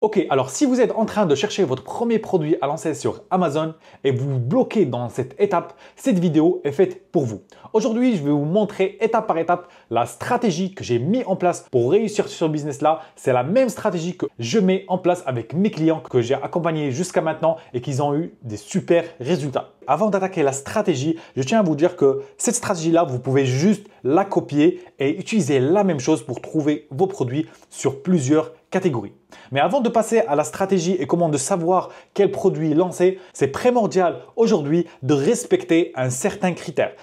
Ok, alors si vous êtes en train de chercher votre premier produit à lancer sur Amazon et vous vous bloquez dans cette étape, cette vidéo est faite pour vous. Aujourd'hui, je vais vous montrer étape par étape la stratégie que j'ai mis en place pour réussir sur ce business-là. C'est la même stratégie que je mets en place avec mes clients que j'ai accompagnés jusqu'à maintenant et qu'ils ont eu des super résultats. Avant d'attaquer la stratégie, je tiens à vous dire que cette stratégie-là, vous pouvez juste la copier et utiliser la même chose pour trouver vos produits sur plusieurs catégories. Mais avant de passer à la stratégie et comment de savoir quel produit lancer, c'est primordial aujourd'hui de respecter un certain critère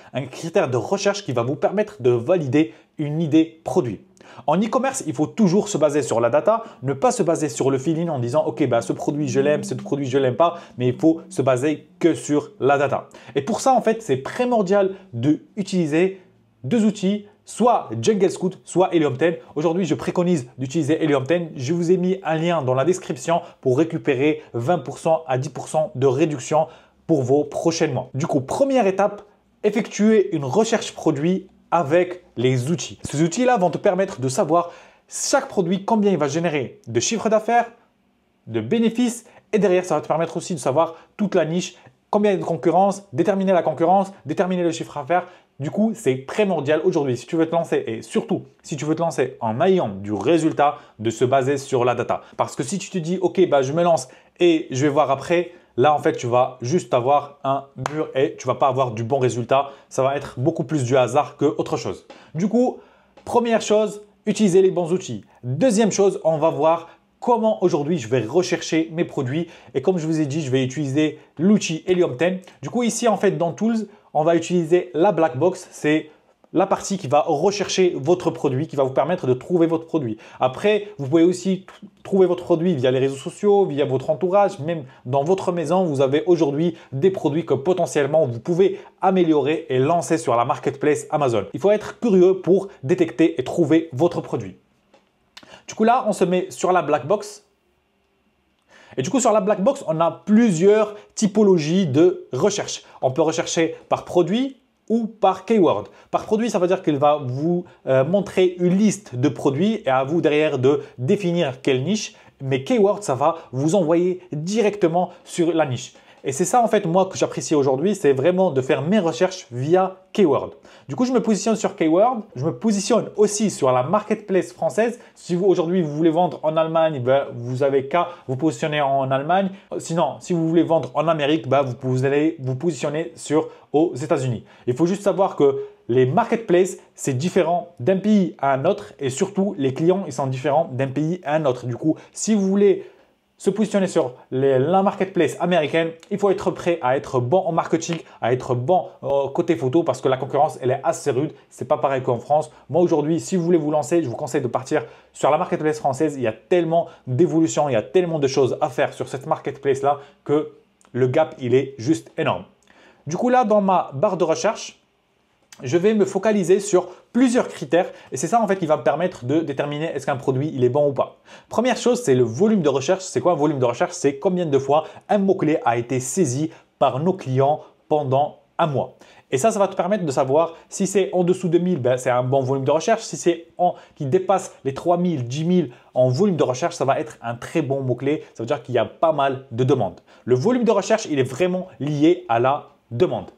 de recherche qui va vous permettre de valider une idée produit. En e-commerce, il faut toujours se baser sur la data, ne pas se baser sur le feeling en disant « Ok, ce produit je l'aime, ce produit je l'aime pas », mais il faut se baser que sur la data. Et pour ça, en fait, c'est primordial d'utiliser deux outils, soit Jungle Scout, soit Helium 10. Aujourd'hui, je préconise d'utiliser Helium 10. Je vous ai mis un lien dans la description pour récupérer 20% à 10% de réduction pour vos prochains mois. Du coup, première étape, effectuer une recherche produit avec les outils. Ces outils-là vont te permettre de savoir chaque produit, combien il va générer de chiffre d'affaires, de bénéfices et derrière, ça va te permettre aussi de savoir toute la niche, combien il y a de concurrence, déterminer la concurrence, déterminer le chiffre d'affaires. Du coup, c'est primordial aujourd'hui si tu veux te lancer et surtout si tu veux te lancer en ayant du résultat, de se baser sur la data. Parce que si tu te dis « Ok, je me lance et je vais voir après », là, en fait, tu vas juste avoir un mur et tu ne vas pas avoir du bon résultat. Ça va être beaucoup plus du hasard qu'autre chose. Du coup, première chose, utiliser les bons outils. Deuxième chose, on va voir comment aujourd'hui je vais rechercher mes produits. Et comme je vous ai dit, je vais utiliser l'outil Helium 10. Du coup, ici, en fait, dans Tools, on va utiliser la Black Box. C'est la partie qui va rechercher votre produit, qui va vous permettre de trouver votre produit. Après, vous pouvez aussi trouver votre produit via les réseaux sociaux, via votre entourage, même dans votre maison, vous avez aujourd'hui des produits que potentiellement vous pouvez améliorer et lancer sur la marketplace Amazon. Il faut être curieux pour détecter et trouver votre produit. Du coup, là, on se met sur la Black Box. Et du coup, sur la Black Box, on a plusieurs typologies de recherche. On peut rechercher par produit ou par keyword. Par produit, ça veut dire qu'il va vous montrer une liste de produits et à vous derrière de définir quelle niche. Mais keyword, ça va vous envoyer directement sur la niche. Et c'est ça en fait moi que j'apprécie aujourd'hui, c'est vraiment de faire mes recherches via keyword. Du coup, je me positionne sur keyword, je me positionne aussi sur la marketplace française. Si vous aujourd'hui vous voulez vendre en Allemagne, vous avez qu'à vous positionner en Allemagne. Sinon, si vous voulez vendre en Amérique, vous allez vous positionner aux États-Unis. Il faut juste savoir que les marketplaces, c'est différent d'un pays à un autre et surtout les clients, ils sont différents d'un pays à un autre. Du coup, si vous voulez se positionner sur la marketplace américaine, il faut être prêt à être bon en marketing, à être bon côté photo parce que la concurrence, elle est assez rude. Ce n'est pas pareil qu'en France. Moi, aujourd'hui, si vous voulez vous lancer, je vous conseille de partir sur la marketplace française. Il y a tellement d'évolutions, il y a tellement de choses à faire sur cette marketplace-là que le gap, il est juste énorme. Du coup, là, dans ma barre de recherche, je vais me focaliser sur plusieurs critères et c'est ça en fait qui va me permettre de déterminer est-ce qu'un produit il est bon ou pas. Première chose, c'est le volume de recherche. C'est quoi un volume de recherche? C'est combien de fois un mot-clé a été saisi par nos clients pendant un mois. Et ça va te permettre de savoir si c'est en dessous de 1000, c'est un bon volume de recherche. Si c'est qui dépasse les 3000, 10 000 en volume de recherche, ça va être un très bon mot-clé. Ça veut dire qu'il y a pas mal de demandes. Le volume de recherche, il est vraiment lié à la demande.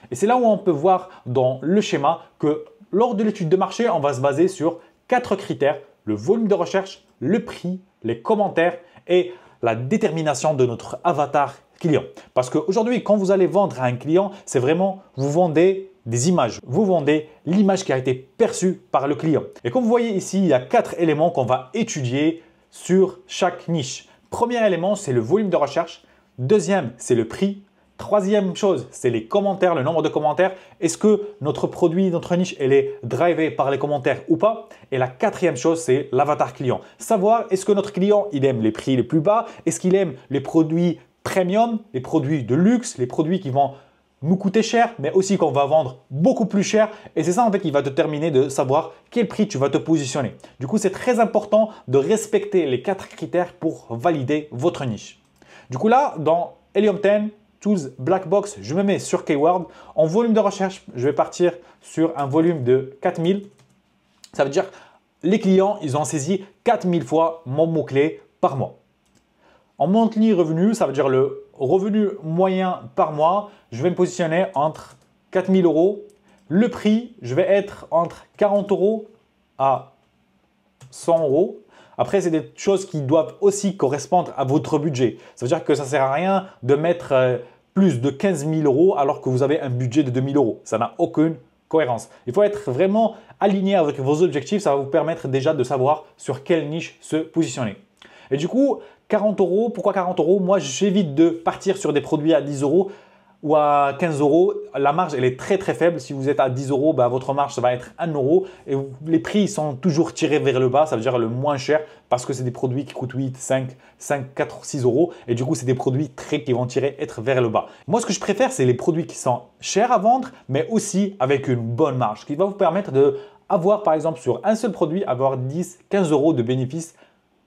Et c'est là où on peut voir dans le schéma que lors de l'étude de marché, on va se baser sur 4 critères, le volume de recherche, le prix, les commentaires et la détermination de notre avatar client. Parce qu'aujourd'hui, quand vous allez vendre à un client, c'est vraiment vous vendez des images. Vous vendez l'image qui a été perçue par le client. Et comme vous voyez ici, il y a 4 éléments qu'on va étudier sur chaque niche. Premier élément, c'est le volume de recherche. Deuxième, c'est le prix. Troisième chose, c'est les commentaires, le nombre de commentaires. Est-ce que notre produit, notre niche, elle est drivée par les commentaires ou pas? Et la quatrième chose, c'est l'avatar client. Savoir est-ce que notre client, il aime les prix les plus bas? Est-ce qu'il aime les produits premium, les produits de luxe, les produits qui vont nous coûter cher, mais aussi qu'on va vendre beaucoup plus cher. Et c'est ça en fait qui va te déterminer de savoir quel prix tu vas te positionner. Du coup, c'est très important de respecter les 4 critères pour valider votre niche. Du coup là, dans Helium 10, Tools Black Box, je me mets sur Keyword. En volume de recherche, je vais partir sur un volume de 4000. Ça veut dire les clients, ils ont saisi 4000 fois mon mot-clé par mois. En monthly revenu, ça veut dire le revenu moyen par mois, je vais me positionner entre 4 000 euros. Le prix, je vais être entre 40 euros à 100 euros. Après, c'est des choses qui doivent aussi correspondre à votre budget. Ça veut dire que ça ne sert à rien de mettre plus de 15 000 euros alors que vous avez un budget de 2 000 euros. Ça n'a aucune cohérence. Il faut être vraiment aligné avec vos objectifs. Ça va vous permettre déjà de savoir sur quelle niche se positionner. Et du coup, 40 euros, pourquoi 40 euros? Moi, j'évite de partir sur des produits à 10 euros ou à 15 euros. La marge, elle est très faible. Si vous êtes à 10 euros, votre marge, ça va être 1 euro. Et les prix sont toujours tirés vers le bas, ça veut dire le moins cher parce que c'est des produits qui coûtent 8, 5, 4, 6 euros. Et du coup, c'est des produits qui vont être vers le bas. Moi, ce que je préfère, c'est les produits qui sont chers à vendre, mais aussi avec une bonne marge qui va vous permettre d'avoir, par exemple, sur un seul produit, avoir 10, 15 euros de bénéfices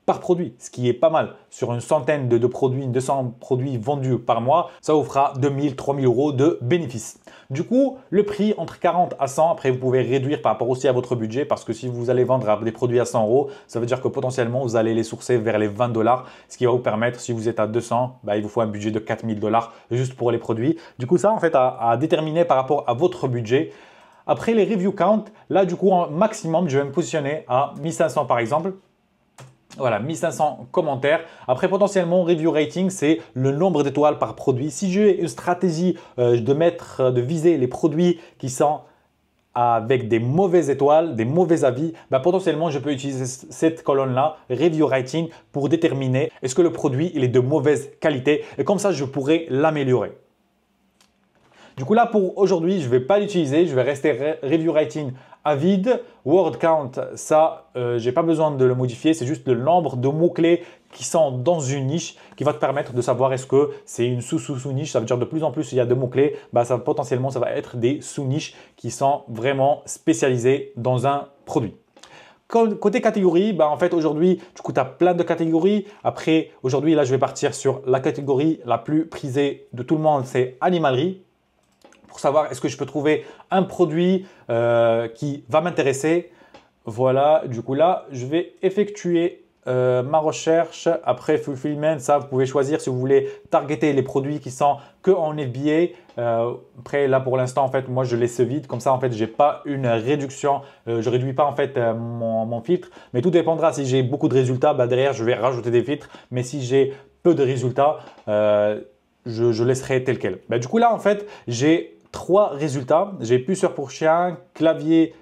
par produit, ce qui est pas mal. Sur une centaine de produits, 200 produits vendus par mois, ça vous fera 2000, 3000 euros de bénéfices. Du coup, le prix entre 40 à 100, après vous pouvez réduire par rapport aussi à votre budget parce que si vous allez vendre des produits à 100 euros, ça veut dire que potentiellement vous allez les sourcer vers les 20 $, ce qui va vous permettre, si vous êtes à 200, il vous faut un budget de 4000 $ juste pour les produits. Du coup, ça en fait à déterminer par rapport à votre budget. Après les review count, là du coup, en maximum, je vais me positionner à 1500 par exemple. Voilà, 1500 commentaires. Après, potentiellement, review rating, c'est le nombre d'étoiles par produit. Si j'ai une stratégie de viser les produits qui sont avec des mauvaises étoiles, des mauvais avis, potentiellement, je peux utiliser cette colonne-là, review rating, pour déterminer est-ce que le produit il est de mauvaise qualité. Et comme ça, je pourrais l'améliorer. Du coup, là, pour aujourd'hui, je ne vais pas l'utiliser. Je vais rester review rating à vide. Word count, ça, je n'ai pas besoin de le modifier. C'est juste le nombre de mots-clés qui sont dans une niche qui va te permettre de savoir est-ce que c'est une sous-niche. Ça veut dire de plus en plus, il y a de mots-clés. Potentiellement, ça va être des sous-niches qui sont vraiment spécialisées dans un produit. Côté catégorie, en fait aujourd'hui, du coup, tu as plein de catégories. Après, aujourd'hui, là, je vais partir sur la catégorie la plus prisée de tout le monde, c'est animalerie. Pour savoir est-ce que je peux trouver un produit qui va m'intéresser. Voilà, du coup là, je vais effectuer ma recherche. Après fulfillment, ça vous pouvez choisir si vous voulez targeter les produits qui sont que en FBA. Après là pour l'instant en fait moi je laisse vide comme ça en fait j'ai pas une réduction, je réduis pas en fait mon filtre, mais tout dépendra. Si j'ai beaucoup de résultats, derrière je vais rajouter des filtres, mais si j'ai peu de résultats, je laisserai tel quel. Du coup là en fait j'ai 3 résultats. J'ai puceur pour chien, clapier,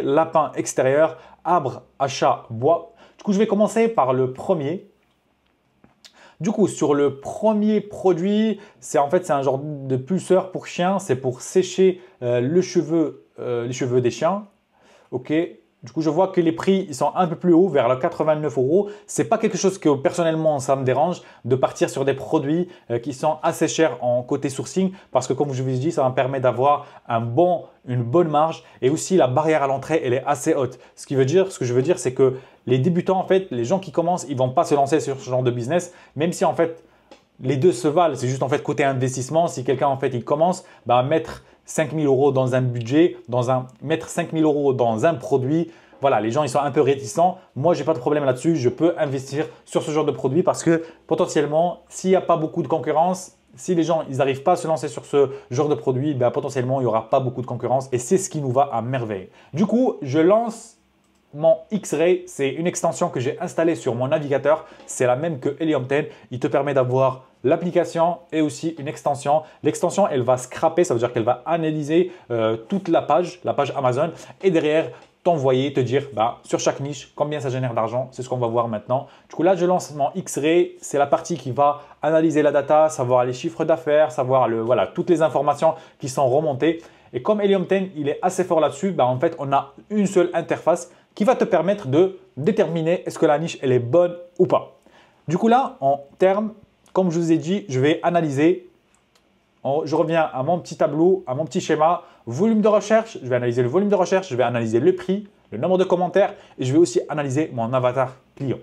lapin extérieur, arbre à chat, bois. Du coup, je vais commencer par le premier. Du coup, sur le premier produit, c'est un genre de pulseur pour chien. C'est pour sécher les cheveux des chiens. Ok. Du coup, je vois que les prix ils sont un peu plus hauts, vers le 89 euros. Ce n'est pas quelque chose que personnellement, ça me dérange de partir sur des produits qui sont assez chers en côté sourcing parce que comme je vous ai dit, ça me permet d'avoir une bonne marge et aussi la barrière à l'entrée, elle est assez haute. Ce que je veux dire, c'est que les débutants, en fait, les gens qui commencent, ils ne vont pas se lancer sur ce genre de business, même si en fait, les deux se valent. C'est juste en fait côté investissement. Si quelqu'un en fait il commence, mettre 5 000 euros dans un budget, mettre 5 000 euros dans un produit, voilà, les gens ils sont un peu réticents. Moi, je n'ai pas de problème là-dessus. Je peux investir sur ce genre de produit parce que potentiellement, s'il n'y a pas beaucoup de concurrence, si les gens ils n'arrivent pas à se lancer sur ce genre de produit, potentiellement, il n'y aura pas beaucoup de concurrence et c'est ce qui nous va à merveille. Du coup, je lance mon X-Ray, c'est une extension que j'ai installée sur mon navigateur. C'est la même que Helium 10. Il te permet d'avoir l'application et aussi une extension. L'extension, elle va scraper, ça veut dire qu'elle va analyser toute la page Amazon et derrière t'envoyer, te dire sur chaque niche combien ça génère d'argent. C'est ce qu'on va voir maintenant. Du coup, là, je lance mon X-Ray. C'est la partie qui va analyser la data, savoir les chiffres d'affaires, savoir toutes les informations qui sont remontées. Et comme Helium 10, il est assez fort là-dessus, en fait, on a une seule interface qui va te permettre de déterminer est-ce que la niche elle est bonne ou pas. Du coup là, en termes, comme je vous ai dit, je vais analyser. Je reviens à mon petit tableau, à mon petit schéma, volume de recherche. Je vais analyser le volume de recherche, je vais analyser le prix, le nombre de commentaires et je vais aussi analyser mon avatar client.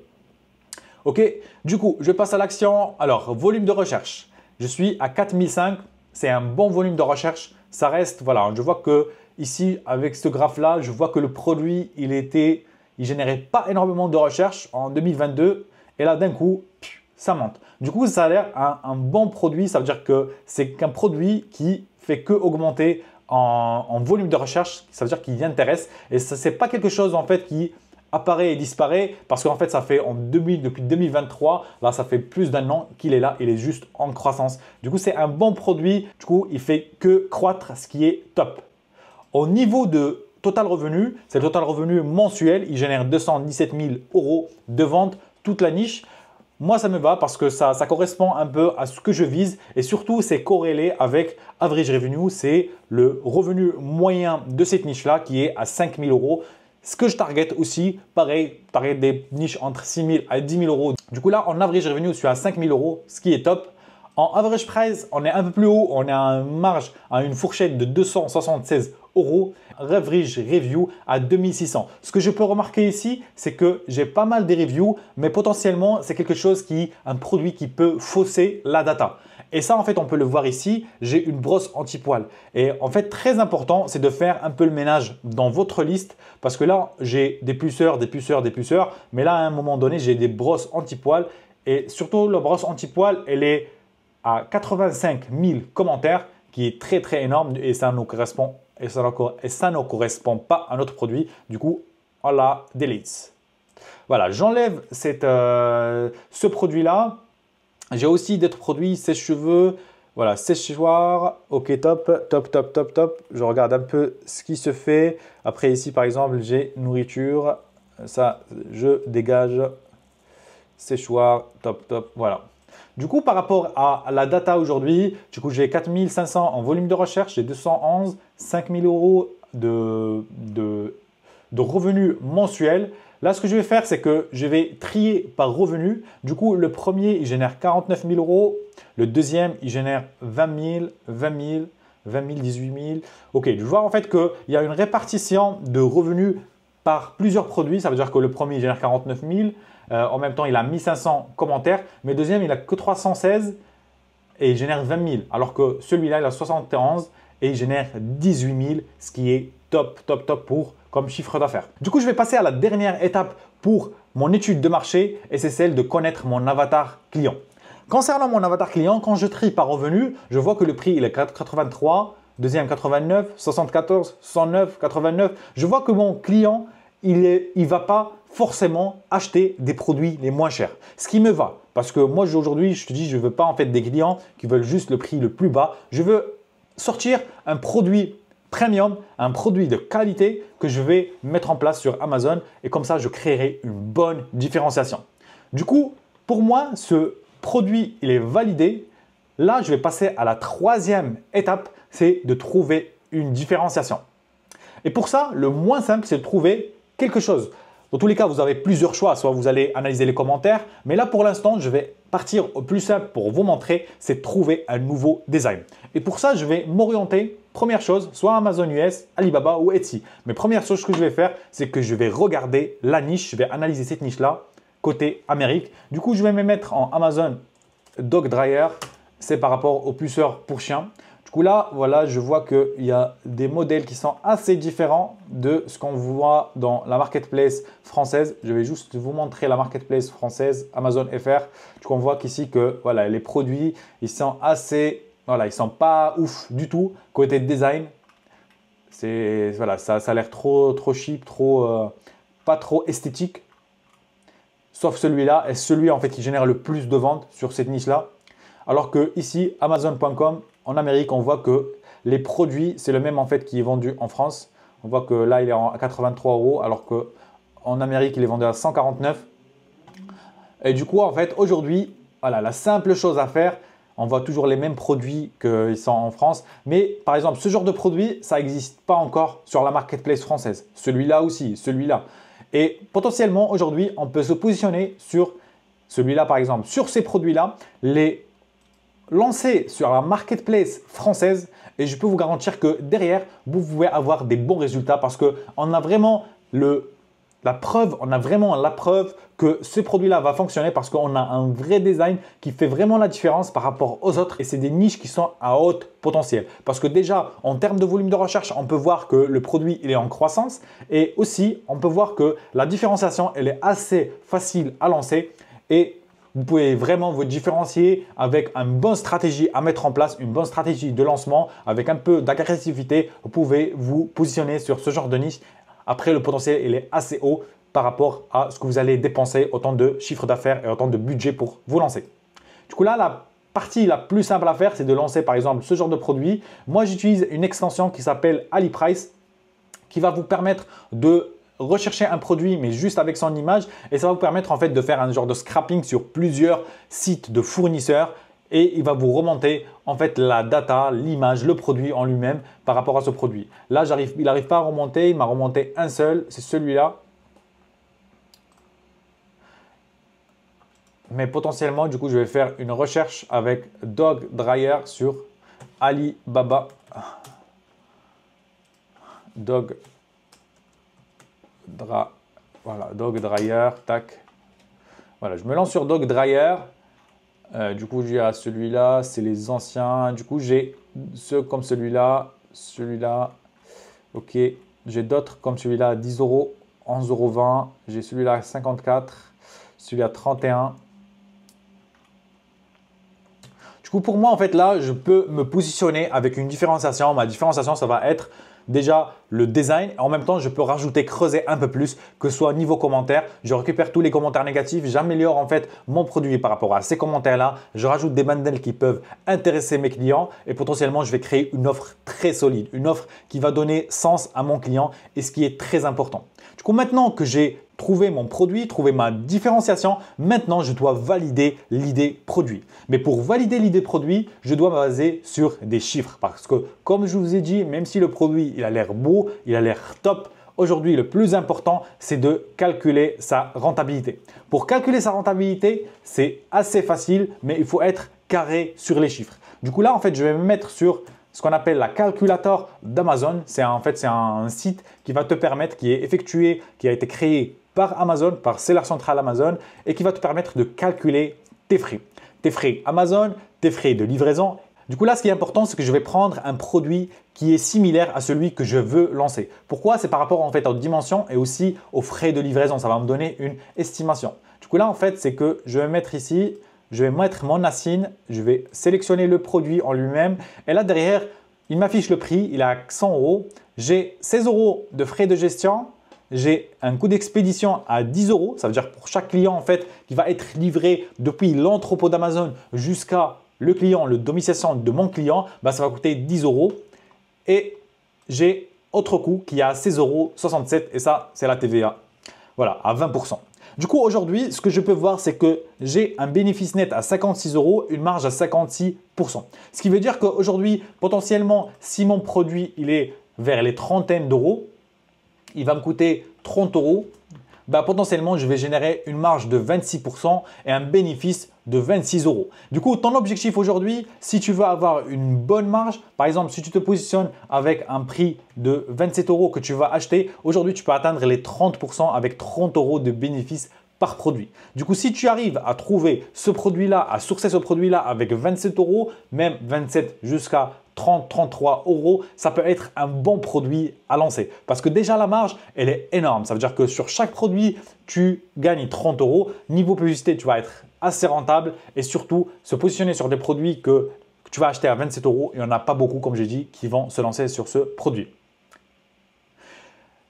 Ok, du coup, je passe à l'action. Alors, volume de recherche. Je suis à 4005. C'est un bon volume de recherche. Ça reste, voilà, je vois que ici, avec ce graphe-là, je vois que le produit, il générait pas énormément de recherches en 2022. Et là, d'un coup, ça monte. Du coup, ça a l'air un bon produit. Ça veut dire que c'est qu'un produit qui fait que augmenter en volume de recherche. Ça veut dire qu'il intéresse. Et ce n'est pas quelque chose en fait qui apparaît et disparaît parce qu'en fait, ça fait depuis 2023, là, ça fait plus d'un an qu'il est là. Il est juste en croissance. Du coup, c'est un bon produit. Du coup, il fait que croître, ce qui est top. Au niveau de total revenu, c'est le total revenu mensuel. Il génère 217 000 € de vente, toute la niche. Moi, ça me va parce que ça correspond un peu à ce que je vise et surtout, c'est corrélé avec Average Revenue. C'est le revenu moyen de cette niche-là qui est à 5 000 €. Ce que je target aussi, pareil des niches entre 6 000 à 10 000 €. Du coup, là, en Average Revenue, je suis à 5 000 €, ce qui est top. En Average Price, on est un peu plus haut. On est à une marge, à une fourchette de 276 €. Average Review à 2600. Ce que je peux remarquer ici, c'est que j'ai pas mal de reviews, mais potentiellement, c'est quelque chose un produit qui peut fausser la data. Et ça, en fait, on peut le voir ici. J'ai une brosse anti-poil. Et en fait, très important, c'est de faire un peu le ménage dans votre liste parce que là, j'ai des puceurs. Mais là, à un moment donné, j'ai des brosses anti-poil. Et surtout, la brosse anti-poil, elle est à 85 000 commentaires, qui est très, très énorme et ça ne correspond pas à notre produit. Du coup, on la delete. Voilà, j'enlève ce produit-là. J'ai aussi d'autres produits, sèche-cheveux, voilà, séchoir, ok, top. Je regarde un peu ce qui se fait. Après ici, par exemple, j'ai nourriture. Ça, je dégage. Séchoir, top, voilà. Du coup, par rapport à la data aujourd'hui, du coup, j'ai 4500 en volume de recherche, j'ai 211, 5000 € de revenus mensuels. Là, ce que je vais faire, c'est que je vais trier par revenu. Du coup, le premier, il génère 49 000 €. Le deuxième, il génère 20 000, 18 000. Ok, je vois en fait qu'il y a une répartition de revenus par plusieurs produits. Ça veut dire que le premier, il génère 49 000. En même temps, il a 1500 commentaires. Mais le deuxième, il n'a que 316 et il génère 20 000. Alors que celui-là, il a 71 et il génère 18 000, ce qui est top comme chiffre d'affaires. Du coup, je vais passer à la dernière étape pour mon étude de marché et c'est celle de connaître mon avatar client. Concernant mon avatar client, quand je trie par revenu, je vois que le prix il est 83, deuxième 89, 74, 109, 89. Je vois que mon client, il va pas forcément acheter des produits les moins chers. Ce qui me va parce que moi aujourd'hui, je te dis, je ne veux pas en fait des clients qui veulent juste le prix le plus bas. Je veux sortir un produit premium, un produit de qualité que je vais mettre en place sur Amazon et comme ça, je créerai une bonne différenciation. Du coup, pour moi, ce produit, il est validé. Là, je vais passer à la troisième étape, c'est de trouver une différenciation. Et pour ça, le moins simple, c'est de trouver quelque chose. Dans tous les cas, vous avez plusieurs choix. Soit vous allez analyser les commentaires, mais là, pour l'instant, je vais partir au plus simple pour vous montrer, c'est de trouver un nouveau design. Et pour ça, je vais m'orienter. Première chose, soit Amazon US, Alibaba ou Etsy. Mais première chose que je vais faire, c'est que je vais regarder la niche. Je vais analyser cette niche-là côté Amérique. Du coup, je vais me mettre en Amazon Dog Dryer. C'est par rapport aux puceurs pour chiens. Du coup là, voilà, je vois qu'il y a des modèles qui sont assez différents de ce qu'on voit dans la marketplace française. Je vais juste vous montrer la marketplace française, Amazon FR. Du coup, on voit qu'ici que voilà, les produits, ils sont assez, voilà, ils sont pas ouf du tout côté design. C'est voilà, ça a l'air trop cheap, pas trop esthétique. Sauf celui-là est celui en fait qui génère le plus de ventes sur cette niche-là. Alors que ici, Amazon.com, en Amérique, on voit que les produits, c'est le même en fait qui est vendu en France. On voit que là, il est à 83 € alors qu'en Amérique, il est vendu à 149. Et du coup, en fait, aujourd'hui, voilà, la simple chose à faire, on voit toujours les mêmes produits qu'ils sont en France. Mais par exemple, ce genre de produit, ça n'existe pas encore sur la marketplace française. Celui-là aussi, celui-là. Et potentiellement, aujourd'hui, on peut se positionner sur celui-là, par exemple, sur ces produits-là, les lancer sur la marketplace française et je peux vous garantir que derrière, vous pouvez avoir des bons résultats parce qu'on a vraiment la preuve que ce produit-là va fonctionner parce qu'on a un vrai design qui fait vraiment la différence par rapport aux autres et c'est des niches qui sont à haute potentiel. Parce que déjà, en termes de volume de recherche, on peut voir que le produit il est en croissance et aussi, on peut voir que la différenciation elle est assez facile à lancer et vous pouvez vraiment vous différencier avec une bonne stratégie à mettre en place, une bonne stratégie de lancement avec un peu d'agressivité. Vous pouvez vous positionner sur ce genre de niche. Après, le potentiel il est assez haut par rapport à ce que vous allez dépenser, autant de chiffre d'affaires et autant de budget pour vous lancer. Du coup là, la partie la plus simple à faire, c'est de lancer par exemple ce genre de produit. Moi, j'utilise une extension qui s'appelle AliPrice qui va vous permettre de rechercher un produit mais juste avec son image et ça va vous permettre en fait de faire un genre de scrapping sur plusieurs sites de fournisseurs et il va vous remonter en fait la data, l'image, le produit en lui-même par rapport à ce produit. Là, il n'arrive pas à remonter, il m'a remonté un seul, c'est celui-là. Mais potentiellement, du coup, je vais faire une recherche avec Dog Dryer sur Alibaba. Voilà, Dog Dryer, tac. Voilà, je me lance sur Dog Dryer. Du coup, j'ai à celui-là, c'est les anciens. Du coup, j'ai ceux comme celui-là, celui-là. Ok, j'ai d'autres comme celui-là à 10 euros, 11,20 €. J'ai celui-là à 54, celui-là à 31. Du coup, pour moi, en fait, là, je peux me positionner avec une différenciation. Ma différenciation, ça va être déjà le design. En même temps, je peux rajouter, creuser un peu plus, que ce soit niveau commentaire. Je récupère tous les commentaires négatifs. J'améliore en fait mon produit par rapport à ces commentaires-là. Je rajoute des bundles qui peuvent intéresser mes clients et potentiellement, je vais créer une offre très solide, une offre qui va donner sens à mon client et ce qui est très important. Du coup, maintenant que j'ai trouvé mon produit, trouvé ma différenciation, maintenant je dois valider l'idée produit. Mais pour valider l'idée produit, je dois me baser sur des chiffres parce que comme je vous ai dit, même si le produit il a l'air beau, il a l'air top, aujourd'hui le plus important c'est de calculer sa rentabilité. Pour calculer sa rentabilité, c'est assez facile mais il faut être carré sur les chiffres. Du coup là en fait je vais me mettre sur ce qu'on appelle la calculator d'Amazon. C'est un site qui va te permettre, qui est effectué, qui a été créé par Amazon, par Seller Central Amazon et qui va te permettre de calculer tes frais. Tes frais Amazon, tes frais de livraison. Du coup là, ce qui est important, c'est que je vais prendre un produit qui est similaire à celui que je veux lancer. Pourquoi? C'est par rapport en fait aux dimensions et aussi aux frais de livraison. Ça va me donner une estimation. Du coup là, en fait, c'est que je vais mettre ici, je vais mettre mon assigne, je vais sélectionner le produit en lui-même et là derrière, il m'affiche le prix, il est à 100 €. J'ai 16 € de frais de gestion. J'ai un coût d'expédition à 10 €. Ça veut dire pour chaque client en fait qui va être livré depuis l'entrepôt d'Amazon jusqu'à le client, le domiciliation de mon client, ça va coûter 10 €. Et j'ai autre coût qui est à 16,67 € et ça c'est la TVA. Voilà, à 20%. Du coup, aujourd'hui, ce que je peux voir, c'est que j'ai un bénéfice net à 56 €, une marge à 56%. Ce qui veut dire qu'aujourd'hui, potentiellement, si mon produit il est vers les trentaines d'euros, il va me coûter 30 €. Potentiellement, je vais générer une marge de 26% et un bénéfice de 26 €. Du coup, ton objectif aujourd'hui, si tu veux avoir une bonne marge, par exemple, si tu te positionnes avec un prix de 27 € que tu vas acheter, aujourd'hui, tu peux atteindre les 30% avec 30 € de bénéfice par produit. Du coup, si tu arrives à trouver ce produit-là, à sourcer ce produit-là avec 27 €, même 27 jusqu'à 30, 33 €, ça peut être un bon produit à lancer. Parce que déjà, la marge, elle est énorme. Ça veut dire que sur chaque produit, tu gagnes 30 €. Niveau publicité, tu vas être assez rentable et surtout se positionner sur des produits que tu vas acheter à 27 €. Il n'y en a pas beaucoup, comme j'ai dit, qui vont se lancer sur ce produit.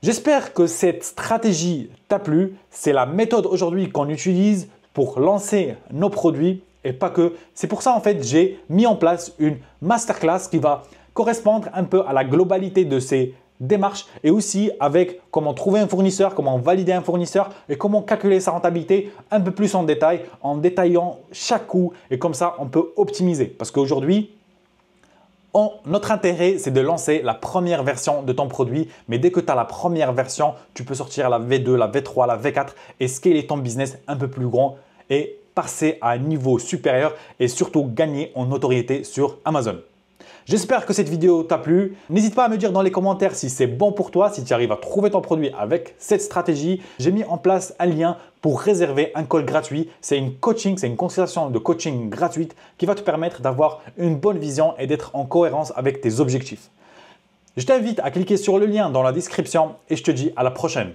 J'espère que cette stratégie t'a plu. C'est la méthode aujourd'hui qu'on utilise pour lancer nos produits et pas que. C'est pour ça en fait j'ai mis en place une masterclass qui va correspondre un peu à la globalité de ces démarches et aussi avec comment trouver un fournisseur, comment valider un fournisseur et comment calculer sa rentabilité un peu plus en détail en détaillant chaque coût et comme ça on peut optimiser parce qu'aujourd'hui notre intérêt, c'est de lancer la première version de ton produit. Mais dès que tu as la première version, tu peux sortir la V2, la V3, la V4 et scaler ton business un peu plus grand et passer à un niveau supérieur et surtout gagner en notoriété sur Amazon. J'espère que cette vidéo t'a plu. N'hésite pas à me dire dans les commentaires si c'est bon pour toi, si tu arrives à trouver ton produit avec cette stratégie. J'ai mis en place un lien pour réserver un call gratuit. C'est une consultation de coaching gratuite qui va te permettre d'avoir une bonne vision et d'être en cohérence avec tes objectifs. Je t'invite à cliquer sur le lien dans la description et je te dis à la prochaine.